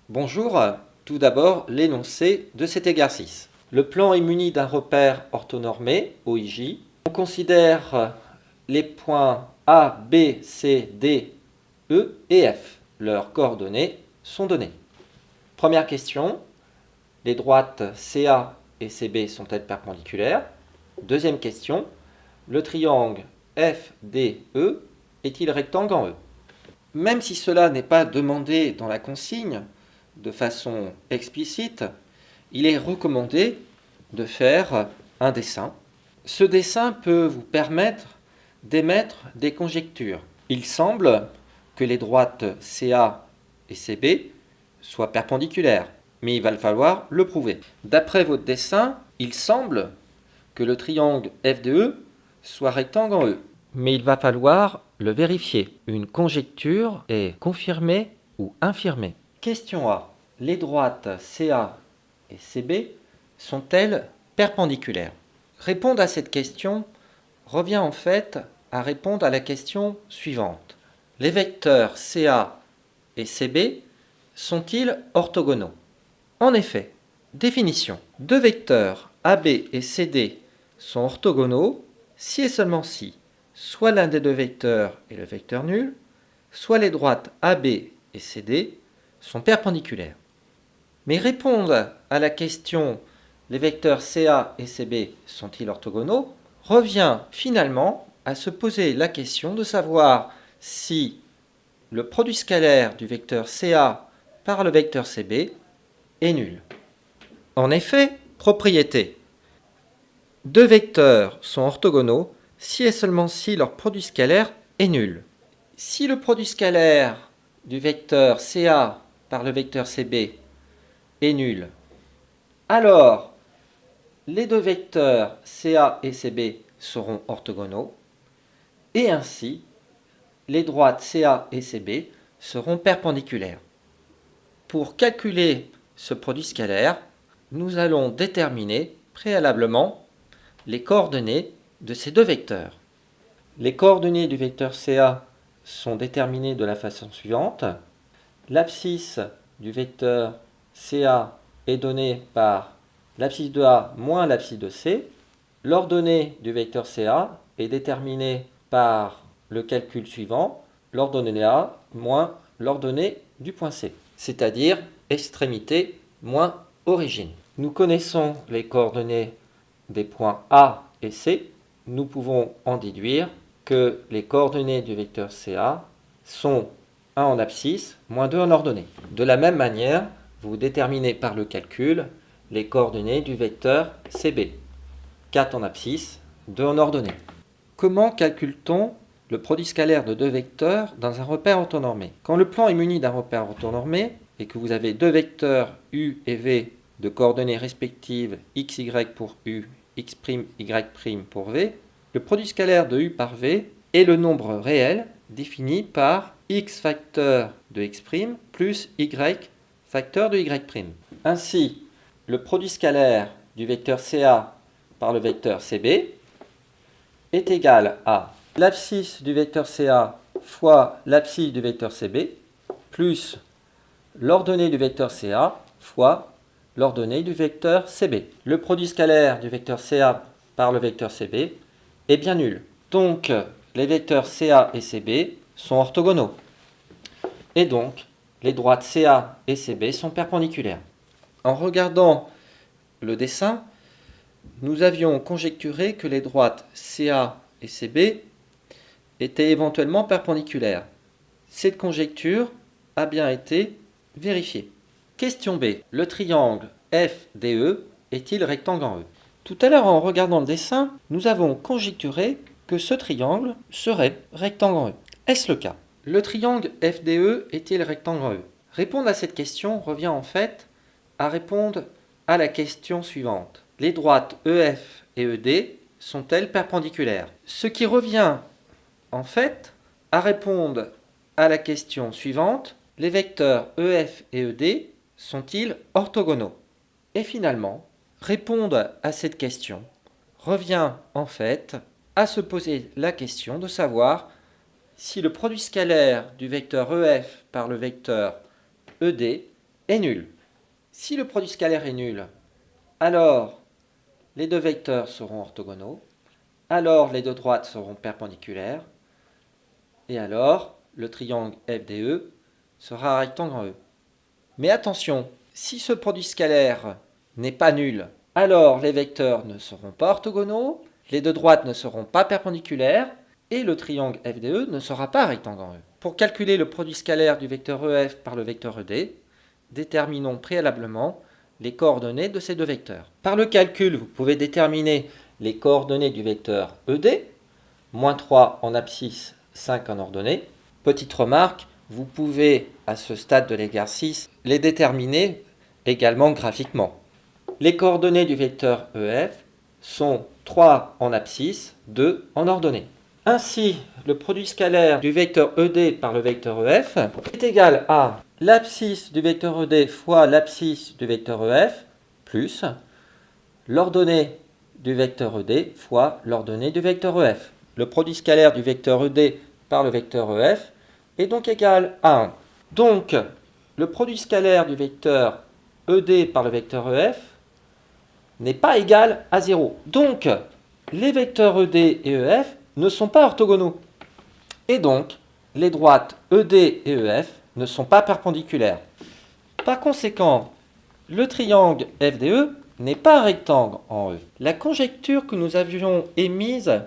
Bonjour, tout d'abord l'énoncé de cet exercice. Le plan est muni d'un repère orthonormé, OIJ. On considère les points A, B, C, D, E et F. Leurs coordonnées sont données. Première question, les droites CA et CB sont-elles perpendiculaires? Deuxième question, le triangle FDE est-il rectangle en E? Même si cela n'est pas demandé dans la consigne de façon explicite, il est recommandé de faire un dessin. Ce dessin peut vous permettre d'émettre des conjectures. Il semble que les droites CA et CB soient perpendiculaires, mais il va falloir le prouver. D'après votre dessin, il semble que le triangle FDE soit rectangle en E, mais il va falloir le vérifier. Une conjecture est confirmée ou infirmée. Question A. Les droites CA et CB sont-elles perpendiculaires? Répondre à cette question revient en fait à répondre à la question suivante. Les vecteurs CA et CB sont-ils orthogonaux? En effet, définition. Deux vecteurs AB et CD sont orthogonaux si et seulement si soit l'un des deux vecteurs est le vecteur nul, soit les droites AB et CD sont perpendiculaires. Mais répondre à la question les vecteurs CA et CB sont-ils orthogonaux revient finalement à se poser la question de savoir si le produit scalaire du vecteur CA par le vecteur CB est nul. En effet, propriété. Deux vecteurs sont orthogonaux si et seulement si leur produit scalaire est nul. Si le produit scalaire du vecteur CA par le vecteur CB est nul, alors les deux vecteurs CA et CB seront orthogonaux et ainsi les droites CA et CB seront perpendiculaires. Pour calculer ce produit scalaire, nous allons déterminer préalablement les coordonnées de ces deux vecteurs. Les coordonnées du vecteur CA sont déterminées de la façon suivante. L'abscisse du vecteur CA est donnée par l'abscisse de A moins l'abscisse de C. L'ordonnée du vecteur CA est déterminée par le calcul suivant, l'ordonnée A moins l'ordonnée du point C, c'est-à-dire extrémité moins origine. Nous connaissons les coordonnées des points A et C. Nous pouvons en déduire que les coordonnées du vecteur CA sont 1 en abscisse moins 2 en ordonnée. De la même manière, vous déterminez par le calcul les coordonnées du vecteur CB. 4 en abscisse, 2 en ordonnée. Comment calcule-t-on le produit scalaire de deux vecteurs dans un repère orthonormé? Quand le plan est muni d'un repère orthonormé et que vous avez deux vecteurs U et V de coordonnées respectives x, y pour U, x', y' pour V, le produit scalaire de U par V est le nombre réel défini par x facteur de x' plus y facteur de y'. Ainsi, le produit scalaire du vecteur CA par le vecteur CB est égal à l'abscisse du vecteur CA fois l'abscisse du vecteur CB plus l'ordonnée du vecteur CA fois l'ordonnée du vecteur CB. Le produit scalaire du vecteur CA par le vecteur CB est bien nul. Donc, les vecteurs CA et CB sont orthogonaux. Et donc, les droites CA et CB sont perpendiculaires. En regardant le dessin, nous avions conjecturé que les droites CA et CB étaient éventuellement perpendiculaires. Cette conjecture a bien été vérifiée. Question B. Le triangle FDE est-il rectangle en E? Tout à l'heure, en regardant le dessin, nous avons conjecturé que ce triangle serait rectangle en E. Est-ce le cas? Le triangle FDE est-il rectangle en E? Répondre à cette question revient en fait à répondre à la question suivante. Les droites EF et ED sont-elles perpendiculaires? Ce qui revient en fait à répondre à la question suivante. Les vecteurs EF et ED sont-ils orthogonaux? Et finalement, répondre à cette question revient en fait à se poser la question de savoir si le produit scalaire du vecteur EF par le vecteur ED est nul. Si le produit scalaire est nul, alors les deux vecteurs seront orthogonaux, alors les deux droites seront perpendiculaires, et alors le triangle FDE sera un rectangle en E. Mais attention, si ce produit scalaire n'est pas nul, alors les vecteurs ne seront pas orthogonaux, les deux droites ne seront pas perpendiculaires, et le triangle FDE ne sera pas un rectangle en E. Pour calculer le produit scalaire du vecteur EF par le vecteur ED, déterminons préalablement les coordonnées de ces deux vecteurs. Par le calcul, vous pouvez déterminer les coordonnées du vecteur ED, moins 3 en abscisse, 5 en ordonnée. Petite remarque, vous pouvez, à ce stade de l'exercice, les déterminer également graphiquement. Les coordonnées du vecteur EF sont 3 en abscisse, 2 en ordonnée. Ainsi, le produit scalaire du vecteur ED par le vecteur EF est égal à l'abscisse du vecteur ED fois l'abscisse du vecteur EF plus l'ordonnée du vecteur ED fois l'ordonnée du vecteur EF. Le produit scalaire du vecteur ED par le vecteur EF est donc égal à 1. Donc, le produit scalaire du vecteur ED par le vecteur EF n'est pas égal à 0. Donc, les vecteurs ED et EF ne sont pas orthogonaux. Et donc, les droites ED et EF ne sont pas perpendiculaires. Par conséquent, le triangle FDE n'est pas un rectangle en E. La conjecture que nous avions émise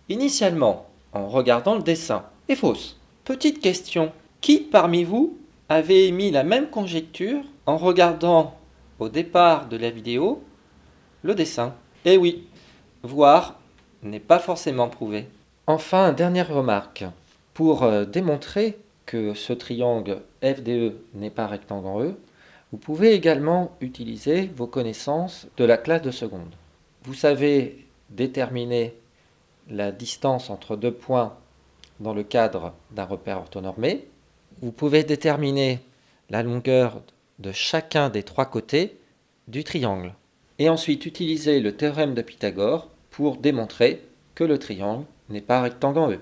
initialement en regardant le dessin est fausse. Petite question, qui parmi vous avait émis la même conjecture en regardant au départ de la vidéo le dessin? Eh oui, voir n'est pas forcément prouvé. Enfin, dernière remarque. Pour démontrer que ce triangle FDE n'est pas rectangle en E, vous pouvez également utiliser vos connaissances de la classe de seconde. Vous savez déterminer la distance entre deux points dans le cadre d'un repère orthonormé. Vous pouvez déterminer la longueur de chacun des trois côtés du triangle. Et ensuite utiliser le théorème de Pythagore pour démontrer que le triangle n'est pas rectangle en E.